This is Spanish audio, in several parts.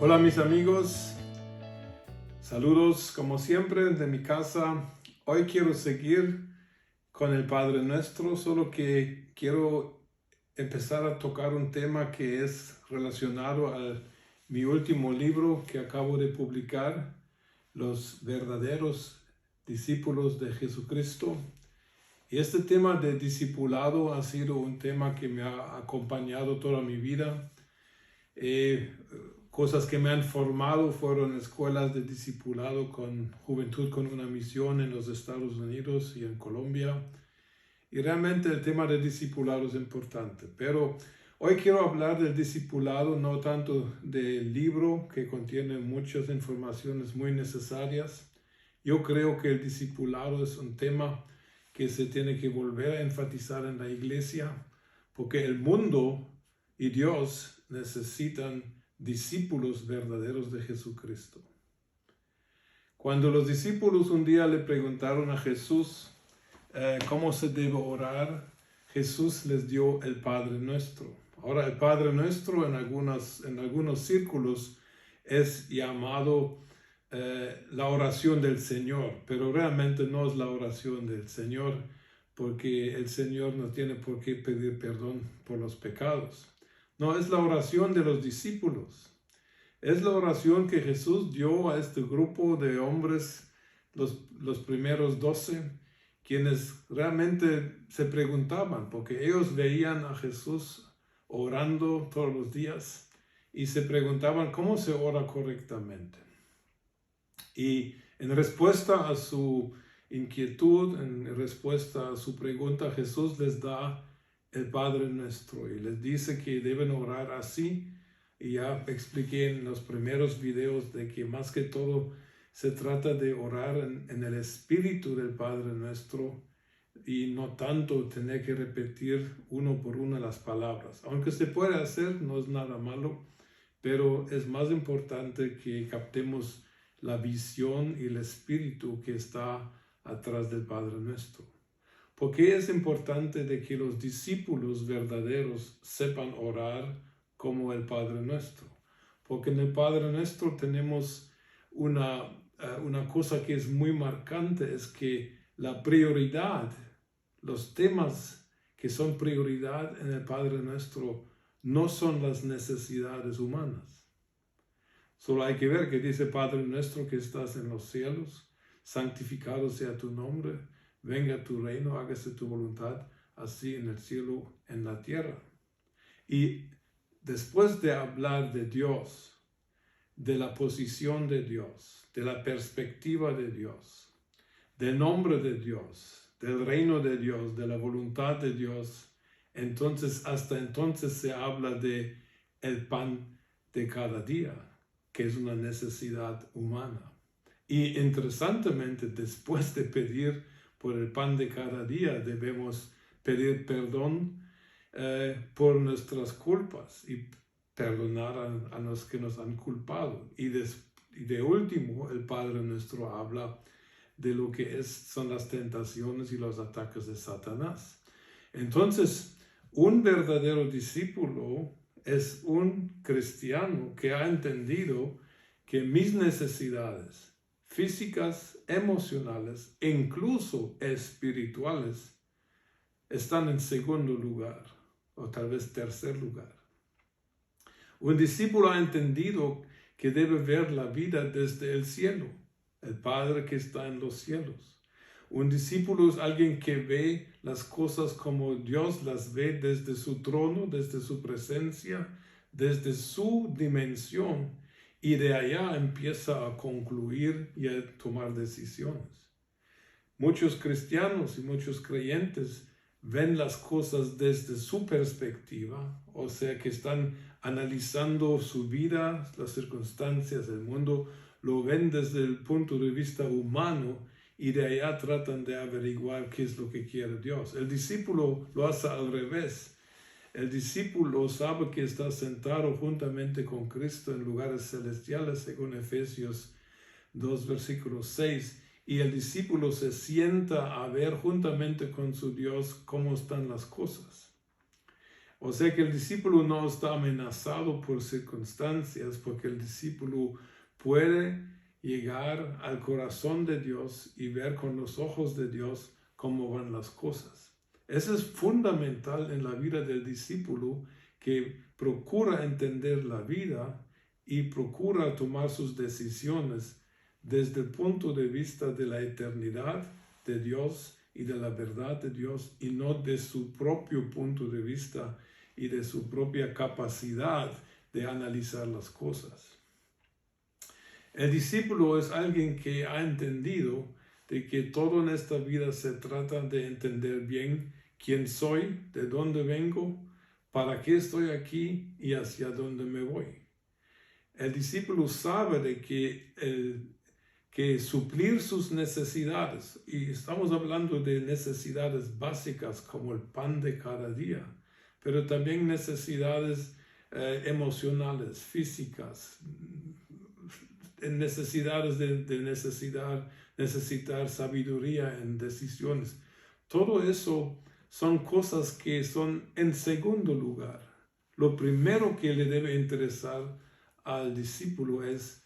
Hola mis amigos, saludos como siempre de mi casa. Hoy quiero seguir con el Padre Nuestro, solo que quiero empezar a tocar un tema que es relacionado a mi último libro que acabo de publicar, Los verdaderos discípulos de Jesucristo. Y este tema de discipulado ha sido un tema que me ha acompañado toda mi vida. Cosas que me han formado fueron escuelas de discipulado con Juventud con una Misión en los Estados Unidos y en Colombia. Y realmente el tema de discipulado es importante. Pero hoy quiero hablar del discipulado, no tanto del libro que contiene muchas informaciones muy necesarias. Yo creo que el discipulado es un tema que se tiene que volver a enfatizar en la iglesia, porque el mundo y Dios necesitan discípulos verdaderos de Jesucristo. Cuando los discípulos un día le preguntaron a Jesús cómo se debe orar, Jesús les dio el Padre Nuestro. Ahora, el Padre Nuestro en algunos círculos es llamado la oración del Señor, pero realmente no es la oración del Señor, porque el Señor no tiene por qué pedir perdón por los pecados. No, es la oración de los discípulos. Es la oración que Jesús dio a este grupo de hombres, los primeros 12, quienes realmente se preguntaban, porque ellos veían a Jesús orando todos los días y se preguntaban cómo se ora correctamente. Y en respuesta a su inquietud, en respuesta a su pregunta, Jesús les da el Padre Nuestro y les dice que deben orar así. Y ya expliqué en los primeros videos de que más que todo se trata de orar en el espíritu del Padre Nuestro y no tanto tener que repetir uno por uno las palabras. Aunque se puede hacer, no es nada malo, pero es más importante que captemos la visión y el espíritu que está atrás del Padre Nuestro. ¿Por qué es importante de que los discípulos verdaderos sepan orar como el Padre Nuestro? Porque en el Padre Nuestro tenemos una cosa que es muy marcante, es que la prioridad, los temas que son prioridad en el Padre Nuestro no son las necesidades humanas. Solo hay que ver que dice: Padre Nuestro que estás en los cielos, santificado sea tu nombre, venga tu reino, hágase tu voluntad, así en el cielo, en la tierra. Y después de hablar de Dios, de la posición de Dios, de la perspectiva de Dios, del nombre de Dios, del reino de Dios, de la voluntad de Dios, hasta entonces se habla de el pan de cada día, que es una necesidad humana. Y interesantemente, después de pedir por el pan de cada día, debemos pedir perdón por nuestras culpas y perdonar a los que nos han culpado. Y de último, el Padre Nuestro habla de lo que son las tentaciones y los ataques de Satanás. Entonces, un verdadero discípulo es un cristiano que ha entendido que mis necesidades físicas, emocionales e incluso espirituales están en segundo lugar o tal vez tercer lugar. Un discípulo ha entendido que debe ver la vida desde el cielo, el Padre que está en los cielos. Un discípulo es alguien que ve las cosas como Dios las ve desde su trono, desde su presencia, desde su dimensión, y de allá empieza a concluir y a tomar decisiones. Muchos cristianos y muchos creyentes ven las cosas desde su perspectiva, o sea que están analizando su vida, las circunstancias del mundo, lo ven desde el punto de vista humano y de allá tratan de averiguar qué es lo que quiere Dios. El discípulo lo hace al revés. El discípulo sabe que está sentado juntamente con Cristo en lugares celestiales, según Efesios 2, versículo 6, y el discípulo se sienta a ver juntamente con su Dios cómo están las cosas. O sea que el discípulo no está amenazado por circunstancias, porque el discípulo puede llegar al corazón de Dios y ver con los ojos de Dios cómo van las cosas. Eso es fundamental en la vida del discípulo, que procura entender la vida y procura tomar sus decisiones desde el punto de vista de la eternidad de Dios y de la verdad de Dios, y no de su propio punto de vista y de su propia capacidad de analizar las cosas. El discípulo es alguien que ha entendido de que todo en esta vida se trata de entender bien quién soy, de dónde vengo, para qué estoy aquí y hacia dónde me voy. El discípulo sabe de que suplir sus necesidades, y estamos hablando de necesidades básicas como el pan de cada día, pero también necesidades emocionales, físicas, necesidades de necesitar sabiduría en decisiones. Todo eso son cosas que son en segundo lugar. Lo primero que le debe interesar al discípulo es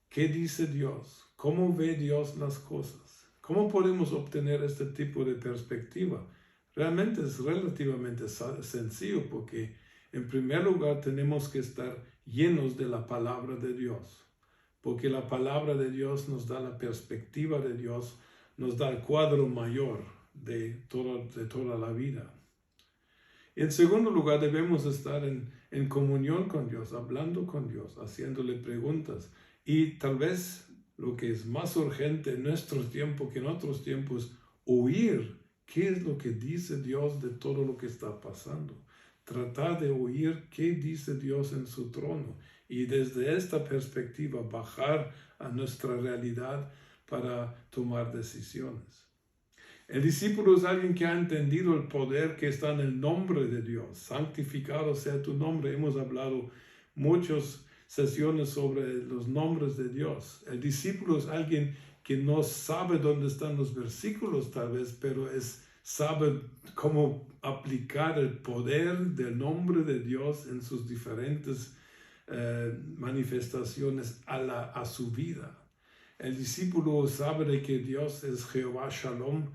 qué dice Dios, cómo ve Dios las cosas, cómo podemos obtener este tipo de perspectiva. Realmente es relativamente sencillo, porque en primer lugar tenemos que estar llenos de la palabra de Dios, porque la palabra de Dios nos da la perspectiva de Dios, nos da el cuadro mayor de toda la vida. En segundo lugar, debemos estar en comunión con Dios, hablando con Dios, haciéndole preguntas. Y tal vez lo que es más urgente en nuestro tiempo que en otros tiempos, oír qué es lo que dice Dios de todo lo que está pasando. Tratar de oír qué dice Dios en su trono, y desde esta perspectiva bajar a nuestra realidad para tomar decisiones. El discípulo es alguien que ha entendido el poder que está en el nombre de Dios. Santificado sea tu nombre. Hemos hablado muchas sesiones sobre los nombres de Dios. El discípulo es alguien que no sabe dónde están los versículos tal vez, pero sabe cómo aplicar el poder del nombre de Dios en sus diferentes manifestaciones a su vida. El discípulo sabe de que Dios es Jehová Shalom,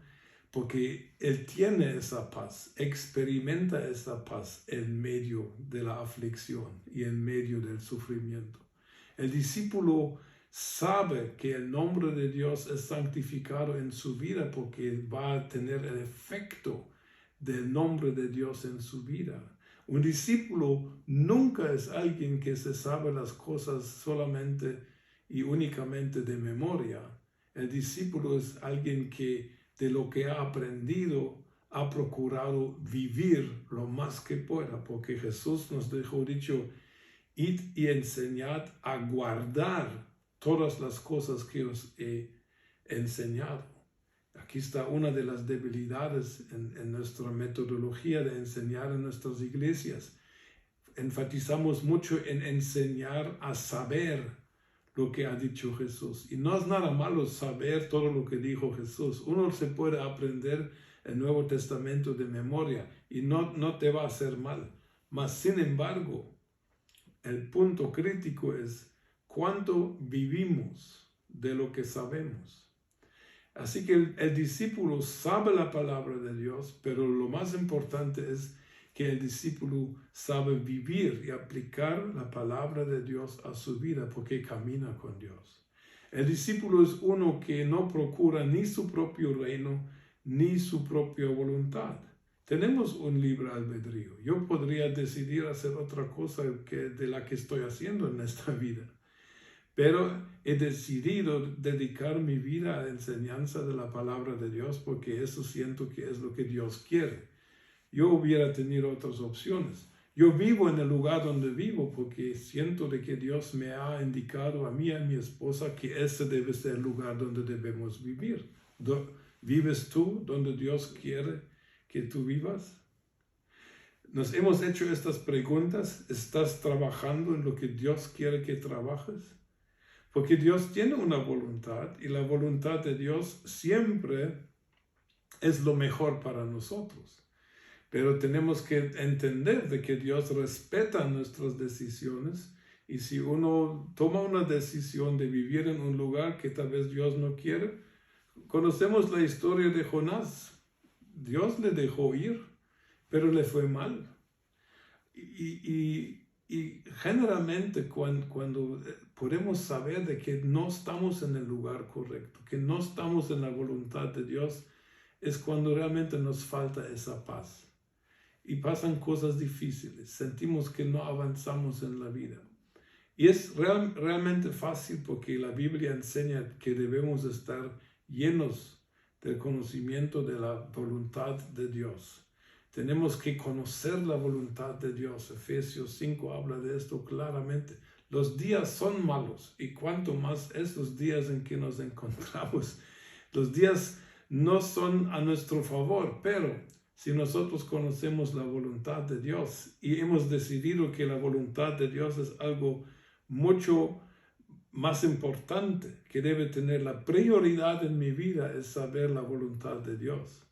porque él tiene esa paz, experimenta esa paz en medio de la aflicción y en medio del sufrimiento. El discípulo sabe que el nombre de Dios es santificado en su vida, porque va a tener el efecto del nombre de Dios en su vida. Un discípulo nunca es alguien que se sabe las cosas solamente y únicamente de memoria. El discípulo es alguien que de lo que ha aprendido ha procurado vivir lo más que pueda, porque Jesús nos dejó dicho: id y enseñad a guardar todas las cosas que os he enseñado. Aquí está una de las debilidades en nuestra metodología de enseñar en nuestras iglesias. Enfatizamos mucho en enseñar a saber lo que ha dicho Jesús. Y no es nada malo saber todo lo que dijo Jesús. Uno se puede aprender el Nuevo Testamento de memoria y no te va a hacer mal. Mas, sin embargo, el punto crítico es cuánto vivimos de lo que sabemos. Así que el discípulo sabe la palabra de Dios, pero lo más importante es que el discípulo sabe vivir y aplicar la palabra de Dios a su vida, porque camina con Dios. El discípulo es uno que no procura ni su propio reino ni su propia voluntad. Tenemos un libre albedrío. Yo podría decidir hacer otra cosa de la que estoy haciendo en esta vida, pero he decidido dedicar mi vida a la enseñanza de la palabra de Dios, porque eso siento que es lo que Dios quiere. Yo hubiera tenido otras opciones. Yo vivo en el lugar donde vivo porque siento de que Dios me ha indicado a mí y a mi esposa que ese debe ser el lugar donde debemos vivir. ¿Vives tú donde Dios quiere que tú vivas? Nos hemos hecho estas preguntas. ¿Estás trabajando en lo que Dios quiere que trabajes? Porque Dios tiene una voluntad, y la voluntad de Dios siempre es lo mejor para nosotros. Pero tenemos que entender de que Dios respeta nuestras decisiones, y si uno toma una decisión de vivir en un lugar que tal vez Dios no quiere, conocemos la historia de Jonás. Dios le dejó ir, pero le fue mal. Y generalmente cuando podemos saber de que no estamos en el lugar correcto, que no estamos en la voluntad de Dios, es cuando realmente nos falta esa paz. Y pasan cosas difíciles, sentimos que no avanzamos en la vida. Y es realmente fácil porque la Biblia enseña que debemos estar llenos del conocimiento de la voluntad de Dios. Tenemos que conocer la voluntad de Dios. Efesios 5 habla de esto claramente. Los días son malos, y cuanto más esos días en que nos encontramos. Los días no son a nuestro favor, pero si nosotros conocemos la voluntad de Dios y hemos decidido que la voluntad de Dios es algo mucho más importante, que debe tener la prioridad en mi vida, es saber la voluntad de Dios.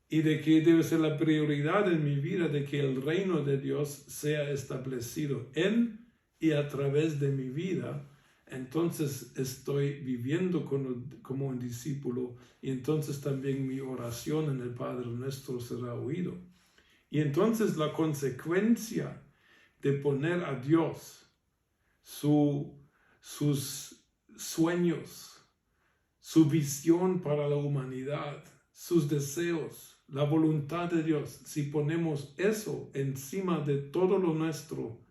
Y de que debe ser la prioridad en mi vida de que el reino de Dios sea establecido en y a través de mi vida. Entonces estoy viviendo como un discípulo, y entonces también mi oración en el Padre Nuestro será oído. Y entonces la consecuencia de poner a Dios, sus sueños, su visión para la humanidad, sus deseos, la voluntad de Dios, si ponemos eso encima de todo lo nuestro,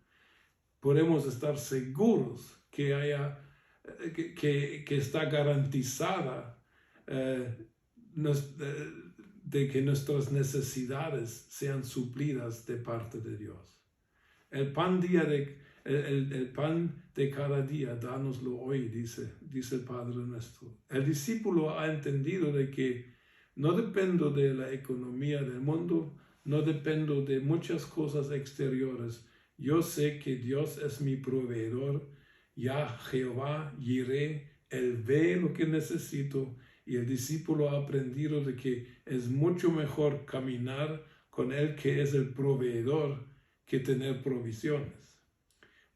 podemos estar seguros que está garantizada de que nuestras necesidades sean suplidas de parte de Dios. El pan de cada día, dánoslo hoy, dice el Padre Nuestro. El discípulo ha entendido de que no dependo de la economía del mundo, no dependo de muchas cosas exteriores. Yo sé que Dios es mi proveedor, ya Jehová Jireh, Él ve lo que necesito, y el discípulo ha aprendido de que es mucho mejor caminar con Él, que es el proveedor, que tener provisiones.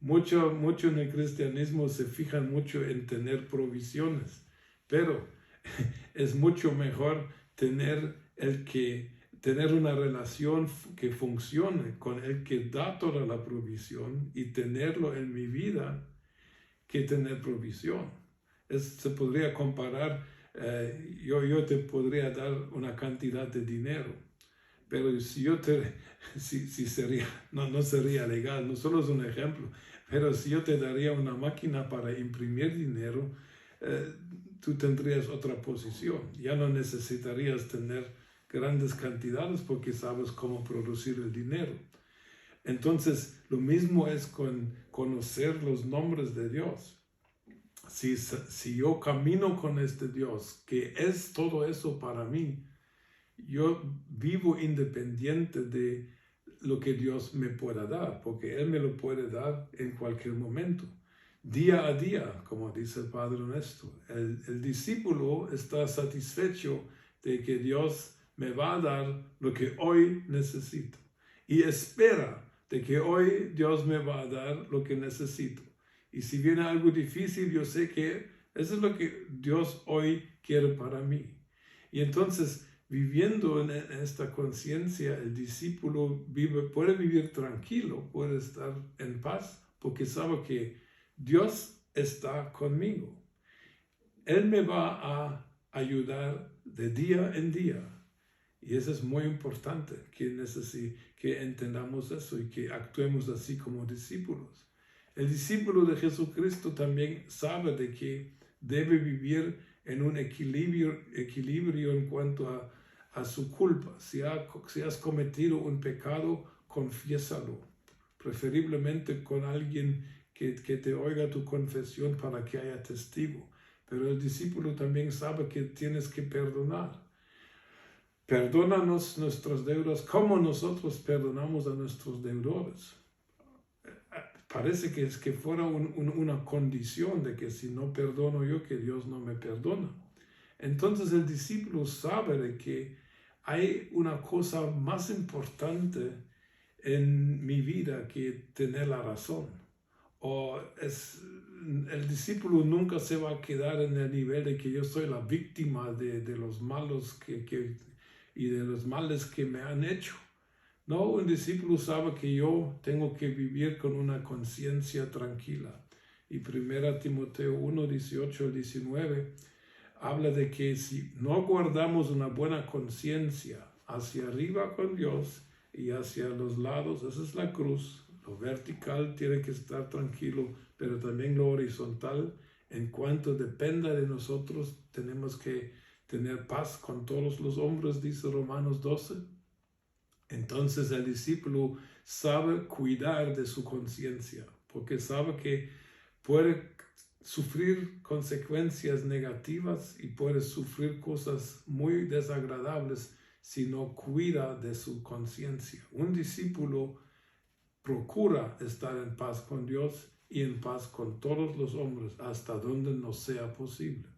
Mucho en el cristianismo se fijan mucho en tener provisiones, pero es mucho mejor tener una relación que funcione con el que da toda la provisión y tenerlo en mi vida, que tener provisión. Se podría comparar, yo te podría dar una cantidad de dinero, pero si sería, no sería legal, no solo es un ejemplo, pero si yo te daría una máquina para imprimir dinero, tú tendrías otra posición. Ya no necesitarías tener grandes cantidades porque sabes cómo producir el dinero. Entonces, lo mismo es con conocer los nombres de Dios. Si yo camino con este Dios, que es todo eso para mí, yo vivo independiente de lo que Dios me pueda dar, porque Él me lo puede dar en cualquier momento. Día a día, como dice el Padre Nuestro, el discípulo está satisfecho de que Dios me va a dar lo que hoy necesito, y espera de que hoy Dios me va a dar lo que necesito. Y si viene algo difícil, yo sé que eso es lo que Dios hoy quiere para mí. Y entonces, viviendo en esta conciencia, el discípulo puede vivir tranquilo, puede estar en paz, porque sabe que Dios está conmigo. Él me va a ayudar de día en día. Y eso es muy importante, que entendamos eso y que actuemos así como discípulos. El discípulo de Jesucristo también sabe de que debe vivir en un equilibrio en cuanto a su culpa. Si has cometido un pecado, confiésalo, preferiblemente con alguien que te oiga tu confesión para que haya testigo. Pero el discípulo también sabe que tienes que perdonar. Perdónanos nuestras deudas como nosotros perdonamos a nuestros deudores. Parece que fuera una condición de que si no perdono yo, que Dios no me perdona. Entonces el discípulo sabe de que hay una cosa más importante en mi vida que tener la razón. El discípulo nunca se va a quedar en el nivel de que yo soy la víctima de los malos y de los males que me han hecho. No, un discípulo sabe que yo tengo que vivir con una conciencia tranquila. Y 1 Timoteo 1, 18 al 19 habla de que si no guardamos una buena conciencia hacia arriba con Dios y hacia los lados, esa es la cruz. Lo vertical tiene que estar tranquilo, pero también lo horizontal. En cuanto dependa de nosotros, tenemos que tener paz con todos los hombres, dice Romanos 12. Entonces el discípulo sabe cuidar de su conciencia, porque sabe que puede sufrir consecuencias negativas y puede sufrir cosas muy desagradables si no cuida de su conciencia. Un discípulo procura estar en paz con Dios y en paz con todos los hombres hasta donde nos sea posible.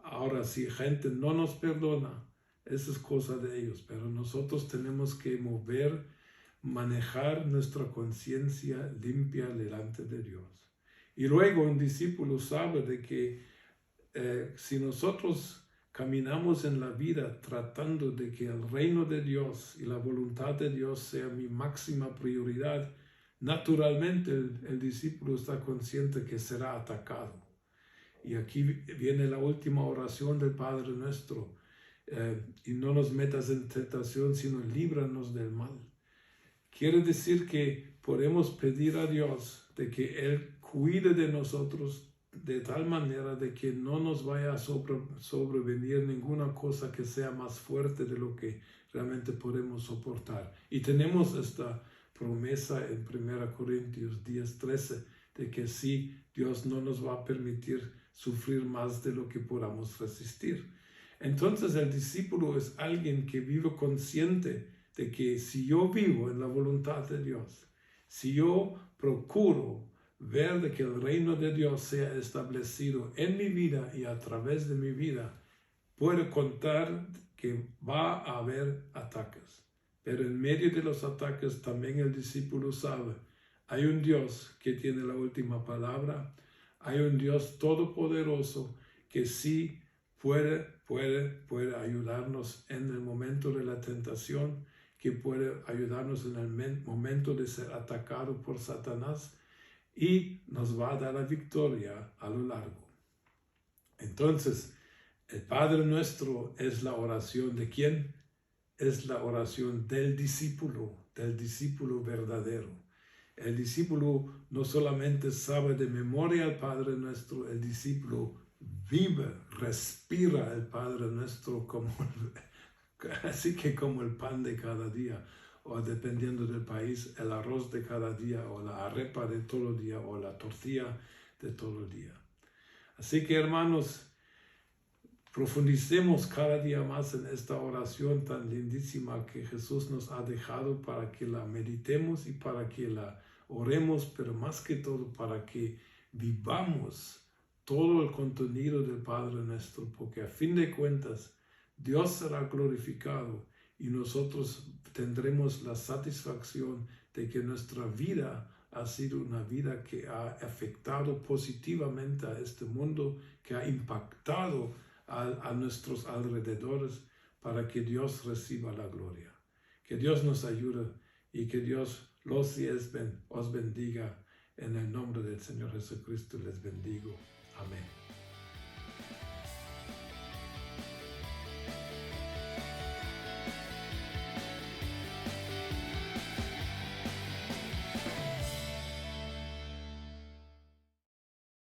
Ahora, si gente no nos perdona, eso es cosa de ellos, pero nosotros tenemos que manejar nuestra conciencia limpia delante de Dios. Y luego un discípulo sabe de que si nosotros caminamos en la vida tratando de que el reino de Dios y la voluntad de Dios sea mi máxima prioridad, naturalmente el discípulo está consciente que será atacado. Y aquí viene la última oración del Padre Nuestro. Y no nos metas en tentación, sino líbranos del mal. Quiere decir que podemos pedir a Dios de que Él cuide de nosotros de tal manera de que no nos vaya a sobrevenir ninguna cosa que sea más fuerte de lo que realmente podemos soportar. Y tenemos esta promesa en 1 Corintios 10:13 de que sí, Dios no nos va a permitir sufrir más de lo que podamos resistir. Entonces el discípulo es alguien que vive consciente de que si yo vivo en la voluntad de Dios, si yo procuro ver de que el reino de Dios sea establecido en mi vida y a través de mi vida, puedo contar que va a haber ataques. Pero en medio de los ataques también el discípulo sabe, hay un Dios que tiene la última palabra, hay un Dios todopoderoso que sí puede ayudarnos en el momento de la tentación, que puede ayudarnos en el momento de ser atacado por Satanás y nos va a dar la victoria a lo largo. Entonces, el Padre Nuestro es la oración ¿de quién? Es la oración del discípulo verdadero. El discípulo no solamente sabe de memoria el Padre Nuestro, el discípulo vive, respira el Padre Nuestro así que como el pan de cada día, o dependiendo del país, el arroz de cada día, o la arepa de todo el día, o la tortilla de todo el día. Así que hermanos, profundicemos cada día más en esta oración tan lindísima que Jesús nos ha dejado para que la meditemos y para que la oremos, pero más que todo para que vivamos todo el contenido del Padre Nuestro, porque a fin de cuentas Dios será glorificado y nosotros tendremos la satisfacción de que nuestra vida ha sido una vida que ha afectado positivamente a este mundo, que ha impactado a nuestros alrededores para que Dios reciba la gloria. Que Dios nos ayude y que Dios os bendiga. En el nombre del Señor Jesucristo les bendigo. Amén.